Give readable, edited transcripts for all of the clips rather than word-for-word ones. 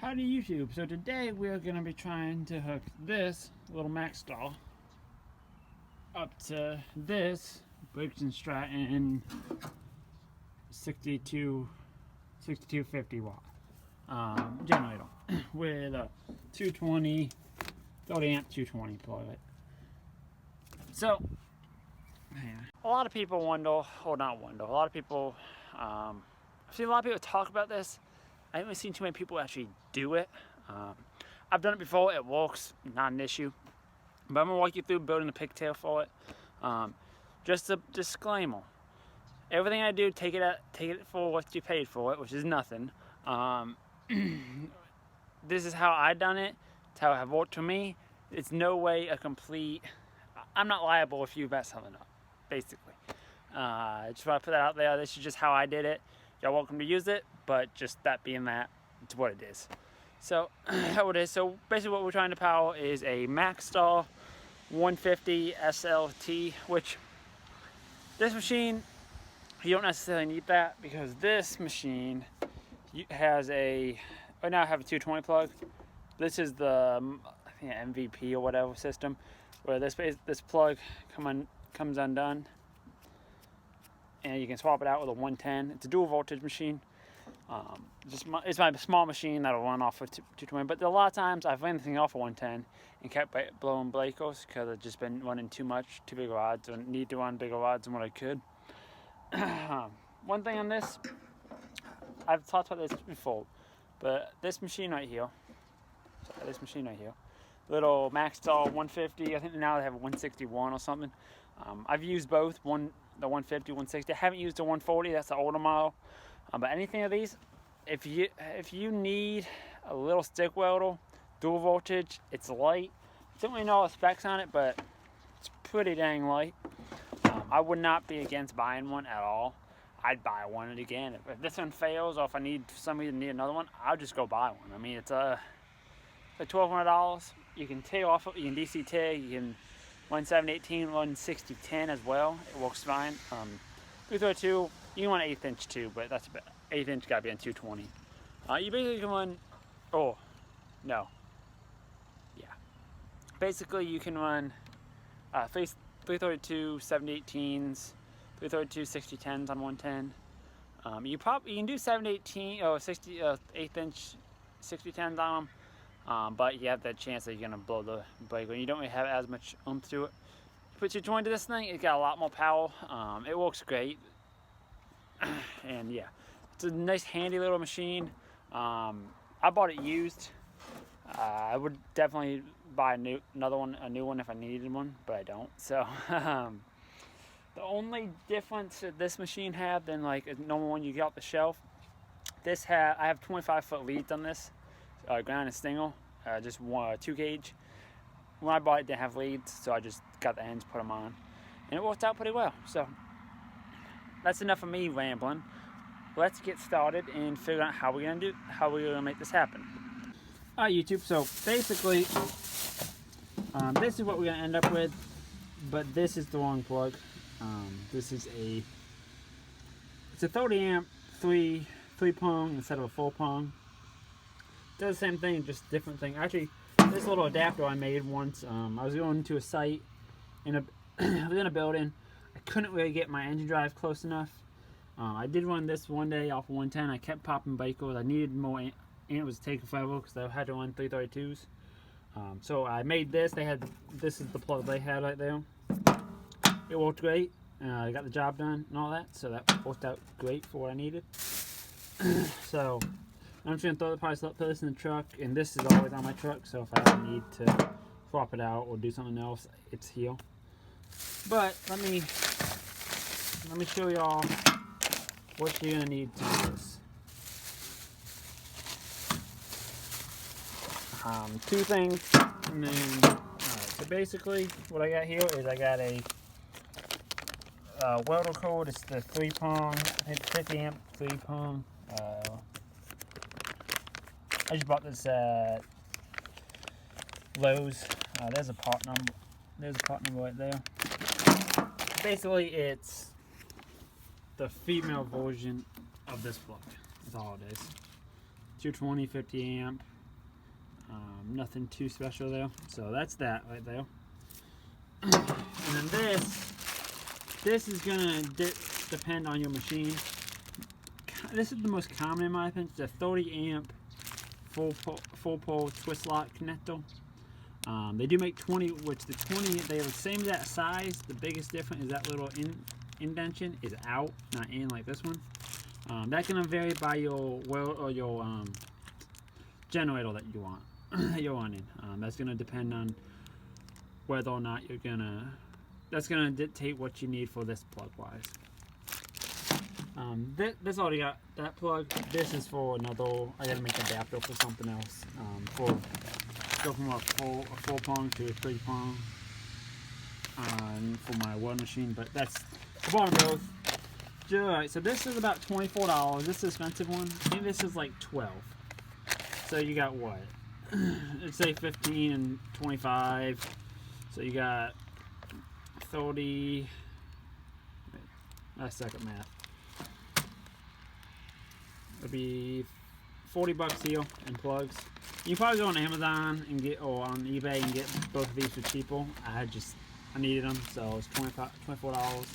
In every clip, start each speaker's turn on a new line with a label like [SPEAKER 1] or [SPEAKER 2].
[SPEAKER 1] Howdy YouTube. So today we're going to be trying to hook this little maxstar up to this Briggs & Stratton 6250 watt generator with a 220 30 amp 220 plug. So a lot of people wonder, or not wonder, a lot of people I've seen a lot of people talk about this. I haven't seen too many people actually do it. I've done it before, it works, not an issue. But I'm gonna walk you through building a pigtail for it. Just a disclaimer. Everything I do, take it for what you paid for it, which is nothing. This is how I done it. It's how it have worked for me. It's no way a complete, I'm not liable if you mess something up, basically. I just want to put that out there. This is just how I did it. Y'all welcome to use it, but just that being that, it's what it is. So, how it is. So basically what we're trying to power is a maxstar 150 SLT, which this machine, you don't necessarily need that because this machine has a, right now I have a 220 plug. This is the, I think MVP or whatever system, where this plug comes undone. And you can swap it out with a 110. It's a dual voltage machine. It's my small machine that'll run off of 220. But a lot of times I've ran the thing off of 110 and kept blowing breakers because I've just been running too big rods, and need to run bigger rods than what I could. One thing on this, I've talked about this before, but this machine right here, little maxstar 150. I think now they have a 161 or something. I've used both, the 150, 160. I haven't used the 140, that's the older model. But anything of these, if you need a little stick welder, dual voltage, it's light. I don't really know all the specs on it, but it's pretty dang light. I would not be against buying one at all. I'd buy one and again. If this one fails, or if I need somebody to need another one, I'll just go buy one. I mean, it's like $1,200. You can tear off it, you can DC tear, you can run 718, run 6010 as well. It works fine. 332, you can run 1/8 inch too, but that's about 1/8 inch gotta be on 220. You basically can run, basically you can run 332 718s, 332 6010s on 110. You can do 718 or 1/8 inch 6010s on them. But you have that chance that you're gonna blow the breaker. You don't really have as much oomph to it. You put your joint to this thing, it's got a lot more power. It works great, and yeah, it's a nice handy little machine. I bought it used. I would definitely buy a new one if I needed one, but I don't. So the only difference that this machine had than like a normal one you get off the shelf, I have 25-foot leads on this. Ground and stingle, just 2 gauge. When I bought it, it didn't have leads, so I just got the ends, put them on, and it worked out pretty well. So that's enough of me rambling. Let's get started and figure out how we're gonna make this happen. Alright, YouTube. So basically, this is what we're gonna end up with, but this is the wrong plug. This is it's a 30 amp 3 prong instead of a 4 prong. Does the same thing, just different thing. Actually, this little adapter I made once, I was going to a site I was in a building. I couldn't really get my engine drive close enough. I did run this one day off of 110. I kept popping breakers. I needed more, and it was taking forever because I had to run 332s. So I made this. This is the plug they had right there. It worked great. I got the job done and all that, so that worked out great for what I needed. So I'm just going to throw this in the truck, and this is always on my truck, so if I ever need to swap it out or do something else, it's here. But let me show y'all what you're going to need to do this. 2 things, and then, alright, so basically what I got here is I got a welder cord. It's the 3 prong, I think 50 amp 3 prong. I just bought this at Lowe's. There's a part number. There's a part number right there. Basically, it's the female version of this plug. That's all it is. 220, 50 amp. Nothing too special there. So that's that right there. And then this is gonna depend on your machine. This is the most common in my opinion. It's a 30 amp full pole twist lock connector. They do make 20, which the 20 they have the same exact size. The biggest difference is that little indentation is out, not in like this one. That can vary by your weld or your generator that you want. You're running. That's gonna depend on whether or not you're gonna. That's gonna dictate what you need for this plug wise. This already got that plug. This is for another. I gotta make an adapter for something else. Go from a 4-prong to a 3-prong for my weld machine. But that's the bottom both. Alright, so this is about $24. This is an expensive one. I think this is like 12. So you got what? Let's say 15 and 25. So you got 30. That's second math. It'll be $40 here in plugs. You can probably go on Amazon and get, or on eBay and get both of these for cheaper. I needed them, so it's $24.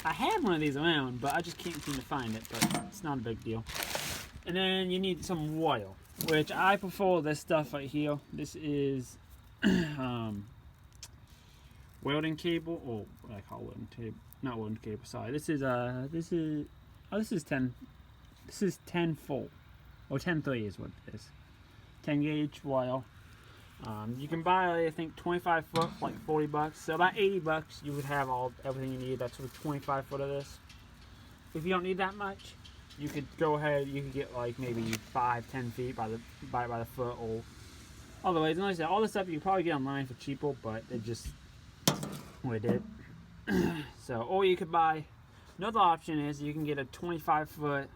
[SPEAKER 1] I had one of these around, but I just can't seem to find it. But it's not a big deal. And then you need some wire, which I prefer this stuff right here. This is welding cable, or what I call welding cable, not welding cable. Sorry, this is 10 full, or 10-3 is what it is. 10 gauge wire. You can buy, I think, 25 foot for like $40. So about $80, you would have everything you need. That's for 25 foot of this. If you don't need that much, you could go ahead. You could get like maybe 5-10 feet by the foot, or otherwise. And like I said, all this stuff you can probably get online for cheaper, but it just what it did. So, or you could buy. Another option is you can get a 25 foot.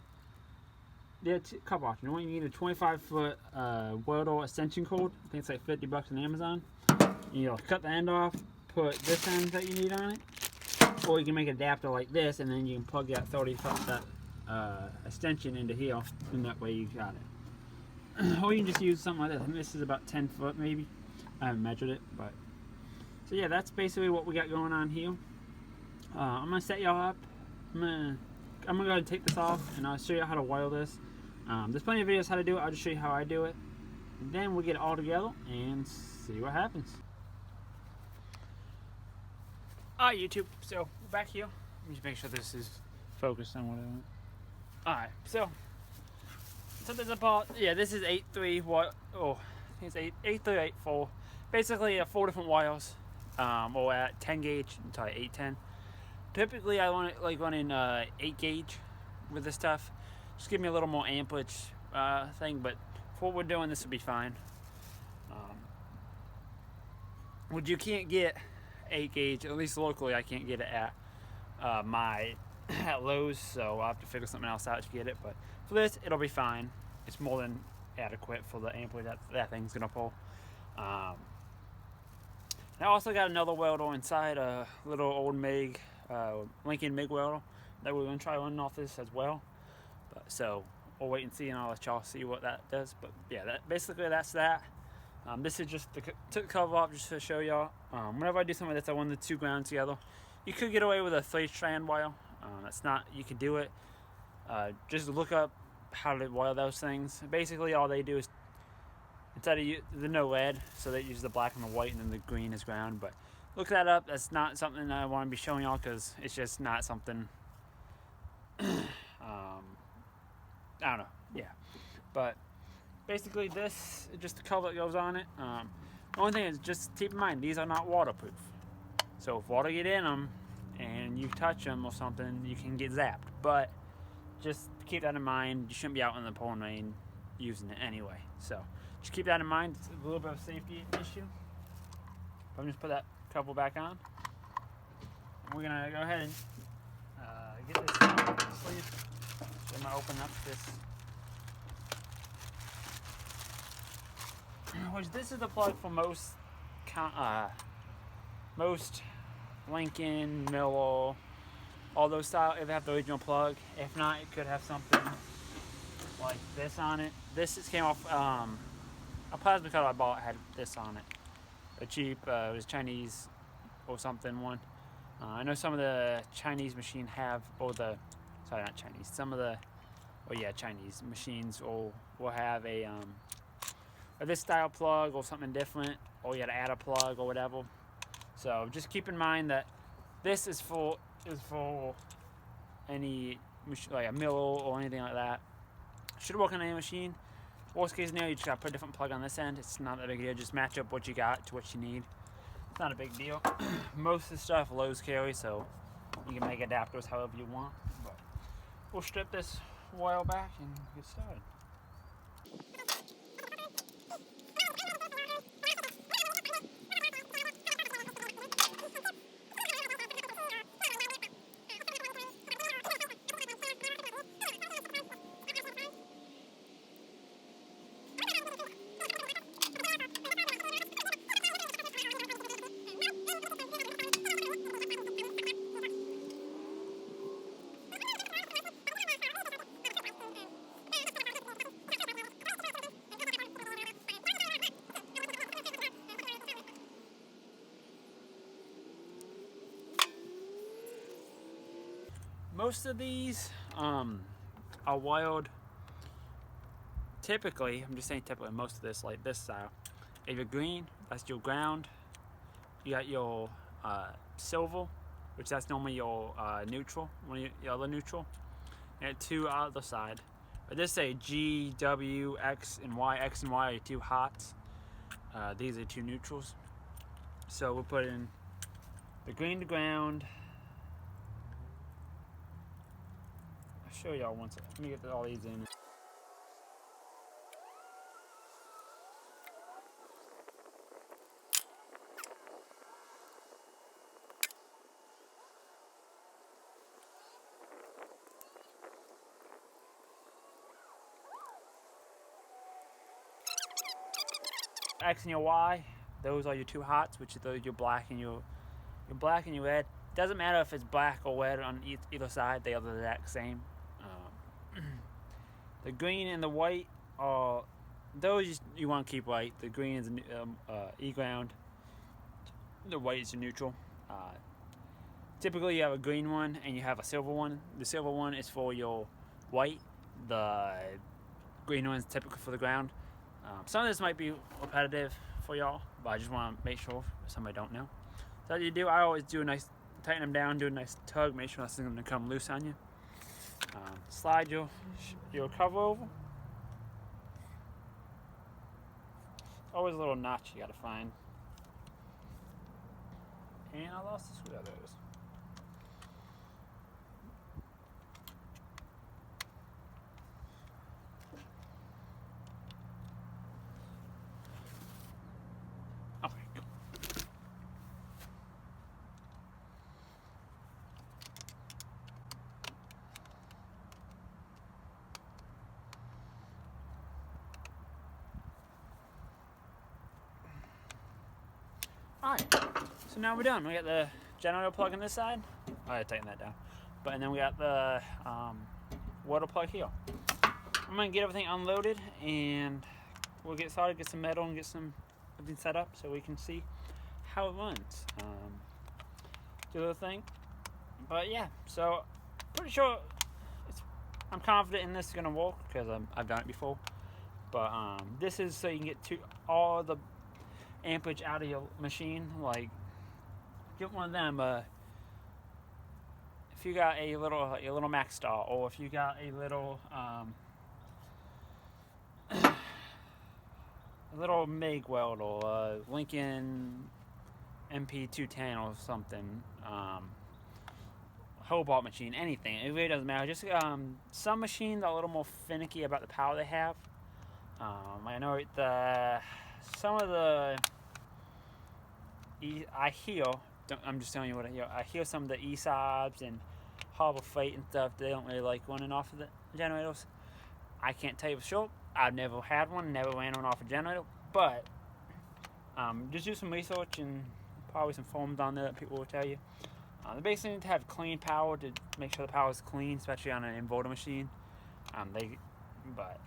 [SPEAKER 1] There's a couple options. You need a 25 foot Welder extension cord. I think it's like $50 on Amazon. You know, cut the end off, put this end that you need on it, or you can make an adapter like this, and then you can plug that 30 foot extension into here, and that way you got it. Or you can just use something like this. I think this is about 10 foot maybe. I haven't measured it, but so yeah, that's basically what we got going on here. I'm gonna set y'all up. I'm gonna go ahead and take this off, and I'll show you how to wire this. There's plenty of videos how to do it. I'll just show you how I do it. And then we'll get it all together and see what happens. Alright, YouTube. So, we're back here. Let me just make sure this is focused on what I want. Alright, so there's a part. Yeah, this is 8.3 wire. Oh, I think it's 8.3, 8.4. Basically, 4 different wires. Or at 10 gauge until 8.10. Typically, I want it like running 8 gauge with this stuff. Just give me a little more amperage thing, but for what we're doing, this will be fine. What you can't get 8 gauge, at least locally, I can't get it at at Lowe's, so I'll have to figure something else out to get it. But for this, it'll be fine. It's more than adequate for the amperage that thing's gonna pull. I also got another welder inside, a little old MIG. Lincoln MIG welder that we're going to try running off this as well. So we'll wait and see, and I'll let y'all see what that does. But yeah, that's that. This is just took the cover off just to show y'all. Whenever I do something like this, I want the 2 grounds together. You could get away with a 3-strand wire. That's not. You can do it. Just look up how to wire those things. Basically, all they do is instead of the no lead, so they use the black and the white, and then the green is ground. But look that up. That's not something I want to be showing y'all because it's just not something. I don't know. Yeah, but basically this is just the color that goes on it. The only thing is just keep in mind these are not waterproof. So if water get in them and you touch them or something, you can get zapped. But just keep that in mind. You shouldn't be out in the pouring rain using it anyway. So just keep that in mind. It's a little bit of a safety issue. I'm just put that couple back on. And we're gonna go ahead and get this sleeve. So I'm gonna open up this. Which this is the plug for most Lincoln, Miller, all those style. If they have the original plug, if not, it could have something like this on it. This came off a plasma cutter I bought had this on it. A cheap, it was Chinese or something one. I know some of the Chinese machine have, or the, sorry, not Chinese, some of the, well, yeah, Chinese machines will have a this style plug or something different, or you got to add a plug or whatever. So just keep in mind that this is for any like a mill or anything like that. Should work on any machine. Worst case scenario, you just gotta put a different plug on this end. It's not that big a deal. Just match up what you got to what you need. It's not a big deal. Most of the stuff Lowe's carry, so you can make adapters however you want. But we'll strip this wire back and get started. Most of these are wired. Typically, I'm just saying typically, most of this, like this style. If you're green, that's your ground. You got your silver, which that's normally your neutral, your other neutral. And two other side. But this say G, W, X, and Y. X and Y are your two hots. These are two neutrals. So we'll put in the green to ground. I'll show y'all once. Let me get all these in. X and your Y, those are your two hots, which are your black and your red. Doesn't matter if it's black or red on either side; they are the exact same. The green and the white are those you want to keep white. The green is E ground. The white is your neutral. Typically, you have a green one and you have a silver one. The silver one is for your white. The green one is typically for the ground. Some of this might be repetitive for y'all, but I just want to make sure if somebody don't know. So what you do, I always do a nice, tighten them down, do a nice tug, make sure nothing's going to come loose on you. Slide your cover over. Always a little notch you got to find. And I lost the screwdriver. Alright, so now we're done. We got the generator plug on this side. I gotta tighten that down. And then we got the water plug here. I'm gonna get everything unloaded and we'll get started, get some metal and get everything set up so we can see how it runs. Do the thing. But yeah, so pretty sure I'm confident in this is gonna work because I've done it before. But this is so you can get all the amperage out of your machine. Like, get one of them. If you got a little maxstar, or if you got a little MIG Welder, or Lincoln MP210 or something, Hobart machine, anything. It really doesn't matter. Just some machines are a little more finicky about the power they have. I know some of the I'm just telling you what I hear. I hear some of the ESOBs and Harbor Freight and stuff. They don't really like running off of the generators. I can't tell you for sure. I've never had one, never ran one off a generator. But just do some research and probably some forums on there that people will tell you. They basically need to have clean power to make sure the power is clean, especially on an inverter machine. But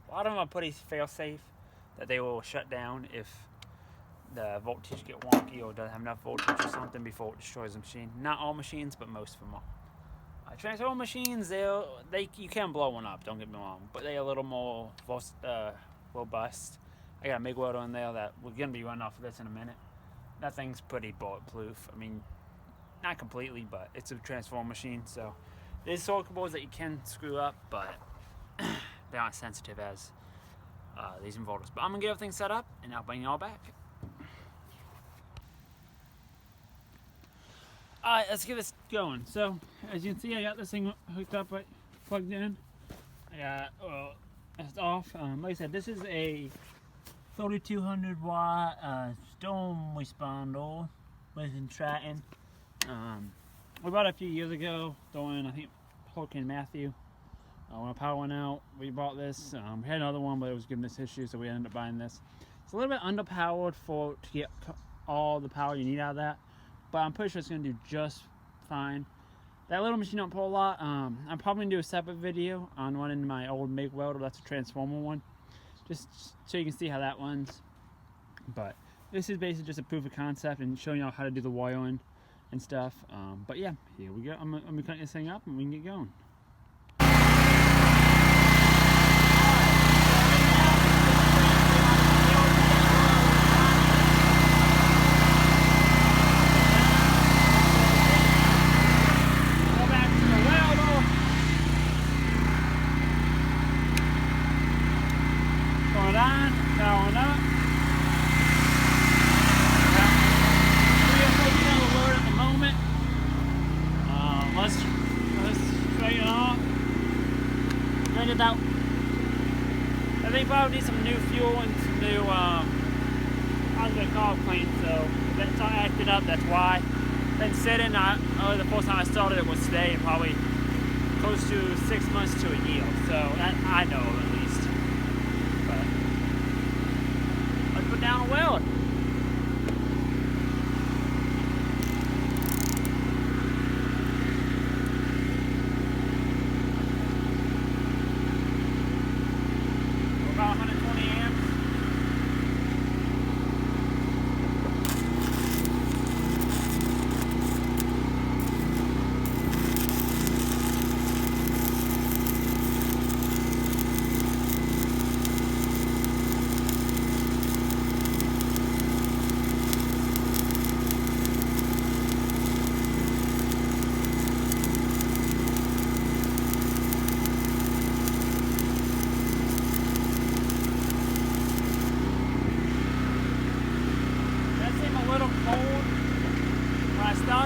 [SPEAKER 1] a lot of them are pretty fail-safe. that they will shut down if the voltage get wonky or doesn't have enough voltage or something before it destroys the machine. Not all machines, but most of them are. Transformer machines, you can blow one up, don't get me wrong, but they're a little more robust. I got a MIG welder in there that we're going to be running off of this in a minute. That thing's pretty bulletproof. I mean, not completely, but it's a transformer machine, so there's circuit boards that you can screw up, but they're not sensitive as these inverters. But I'm going to get everything set up, and I'll bring you all back. Alright, let's get this going. So, as you can see, I got this thing hooked up, right, plugged in. I got, it's off. Like I said, this is a 3200 watt storm responder with Stratton. We bought it a few years ago, during, I think, Hurricane Matthew. When our power went out, we bought this. We had another one, but it was giving us issues, so we ended up buying this. It's a little bit underpowered to get all the power you need out of that, but I'm pretty sure it's going to do just fine. That little machine don't pull a lot. I'm probably going to do a separate video on one in my old MIG welder. That's a transformer one, just so you can see how that runs. But this is basically just a proof of concept and showing you how to do the wiring and stuff. But yeah, here we go. I'm going to cut this thing up and we can get going. I think probably need some new fuel and some new, I was going to call it clean, so if that's all acted up, that's why. Been sitting, the first time I started it was today, and probably close to 6 months to a year, so that I know at least. But let's put down a weld.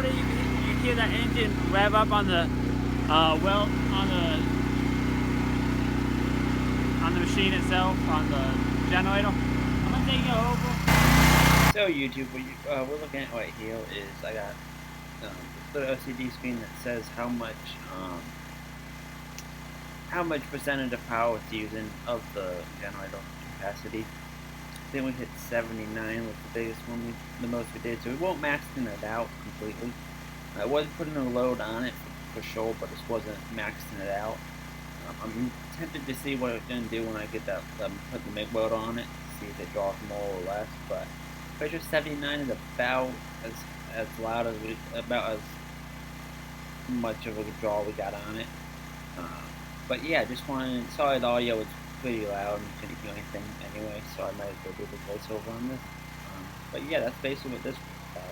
[SPEAKER 1] You hear that engine rev up on the on the machine itself, on the generator. I'm gonna take it over. So YouTube, what we're looking at right here is I got the LCD screen that says how much percentage of power it's using of the generator capacity. Then we hit 79 was the biggest one, the most we did, so we won't maxing it out completely. I was putting a load on it for sure, but this wasn't maxing it out. I'm tempted to see what it's going to do when I get that, put the MIG welder on it, see if it draws more or less, but pressure 79 is about as loud as about as much of a draw we got on it. But yeah, just wanted, sorry the audio was pretty loud and couldn't hear anything anyway, so I might as well do the voiceover on this. But yeah, that's basically what this was about.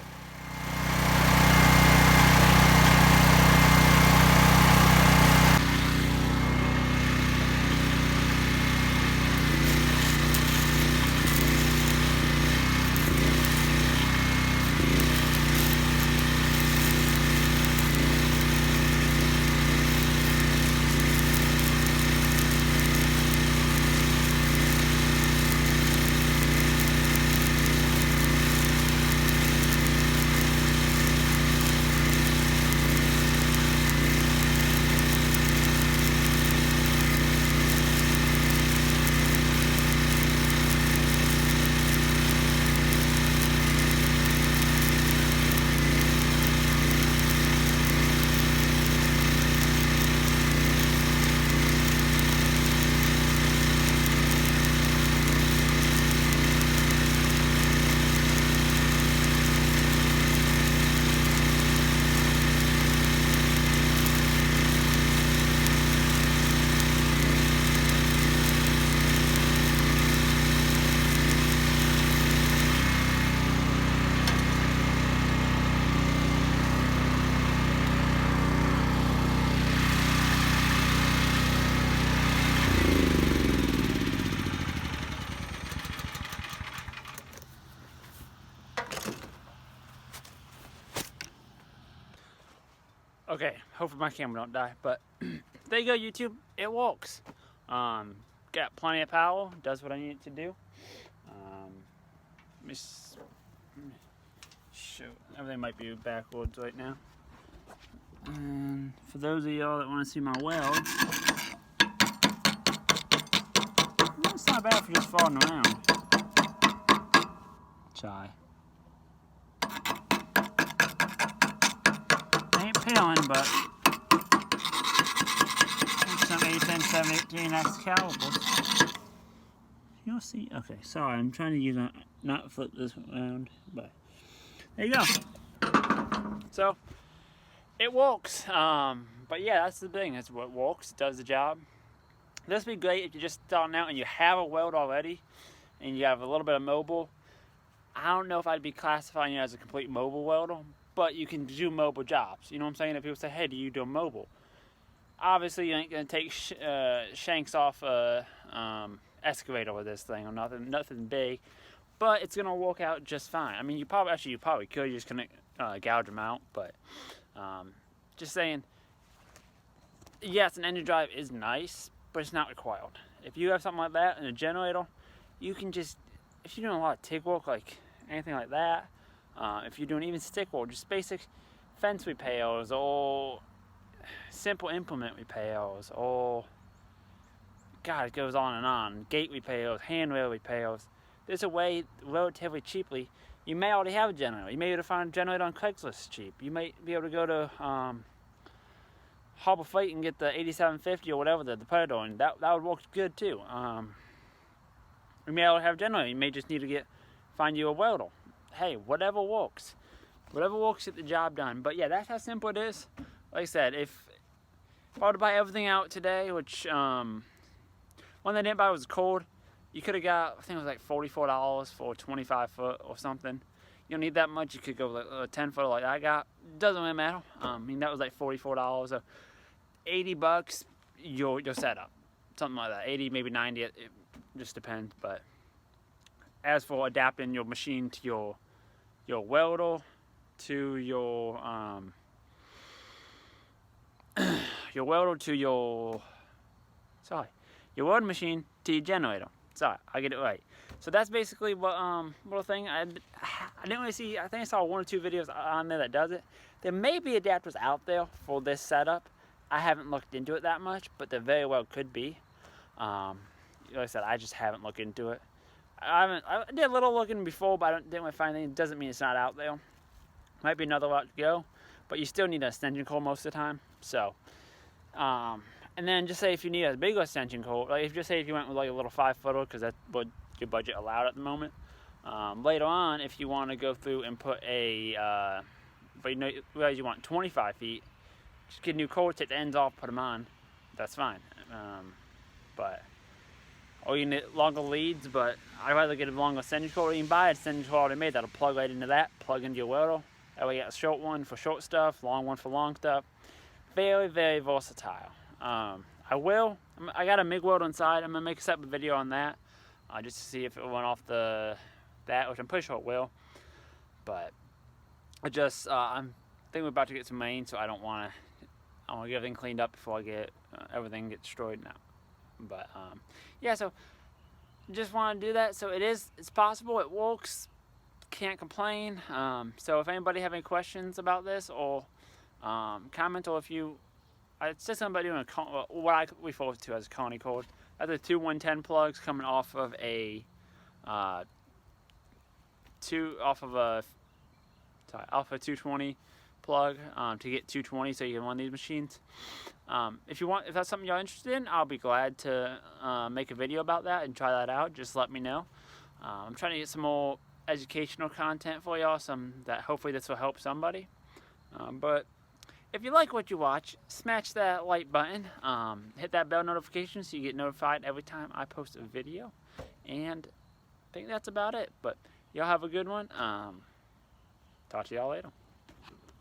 [SPEAKER 1] Okay, hopefully my camera don't die, but there you go, YouTube. It works. Got plenty of power. Does what I need it to do. Let me show. Everything might be backwards right now. And for those of y'all that want to see my welds, it's not bad for just falling around. Try. Ain't peeling, but some 810, 718 X calibers. You'll see. Okay, sorry, I'm trying to use not flip this around, but there you go. So it works. But yeah, that's the thing. That's what works. It does the job. This would be great if you're just starting out and you have a weld already, and you have a little bit of mobile. I don't know if I'd be classifying you as a complete mobile welder, but you can do mobile jobs. You know what I'm saying? If people say, "Hey, do you do mobile?" Obviously, you ain't gonna take shanks off a excavator with this thing, or nothing big, but it's gonna work out just fine. I mean, you probably could. You just connect, gouge them out, but just saying. Yes, an engine drive is nice, but it's not required. If you have something like that and a generator, you can just, if you're doing a lot of TIG work, like anything like that, if you're doing even stick work, just basic fence repairs or simple implement repairs, or God, it goes on and on. Gate repairs, handrail repairs. There's a way relatively cheaply. You may already have a generator. You may be able to find a generator on Craigslist cheap. You may be able to go to Harbor Freight and get the 8750 or whatever the Predator, and that would work good too. You may already have a generator. You may just need to find you a welder. Hey, whatever works. Whatever works, get the job done. But yeah, that's how simple it is. Like I said, if I were to buy everything out today, which one they didn't buy was cold, you could have got, I think it was like $44 for a 25 foot or something. You don't need that much. You could go like a 10 foot like I got. Doesn't really matter. I mean, that was like $44. So $80, you're set up. Something like that. 80, maybe 90. It just depends. But as for adapting your machine to your welder, to your welder to your welding machine to your generator. Sorry, I get it right. So that's basically what little thing. I didn't really see. I think I saw 1 or 2 videos on there that does it. There may be adapters out there for this setup. I haven't looked into it that much, but there very well could be. Like I said, I just haven't looked into it. I did a little looking before, but I didn't really find anything. It doesn't mean it's not out there. Might be another route to go, but you still need an extension cord most of the time. So, and then just say if you need a bigger extension cord, like if you went with like a little 5 footer, because that's what your budget allowed at the moment. Later on, if you want to go through and put a, but you realize you want 25 feet, just get a new cord, take the ends off, put them on. That's fine. Or you need longer leads, but I'd rather get a longer extension cord. You can buy an extension cord already made that'll plug right into that, plug into your welder. That way you got a short one for short stuff, long one for long stuff. Very, very versatile. I got a MIG welder inside. I'm gonna make a separate video on that, just to see if it went off that, which I'm pretty sure it will. But I think we're about to get some rain, so I want to get everything cleaned up before I get everything gets destroyed now. But yeah, so just want to do that. So it's possible, it works. Can't complain. So if anybody have any questions about this, or comment, or if you, it's just somebody doing what I refer to as a Coney cord. That's the 2 110 plugs coming off of a Alpha 220 plug to get 220, so you can run these machines. If that's something you're interested in, I'll be glad to make a video about that and try that out. Just let me know. I'm trying to get some more educational content for y'all, that hopefully this will help somebody. But if you like what you watch, smash that like button, hit that bell notification so you get notified every time I post a video, and I think that's about it. But y'all have a good one. Talk to y'all later.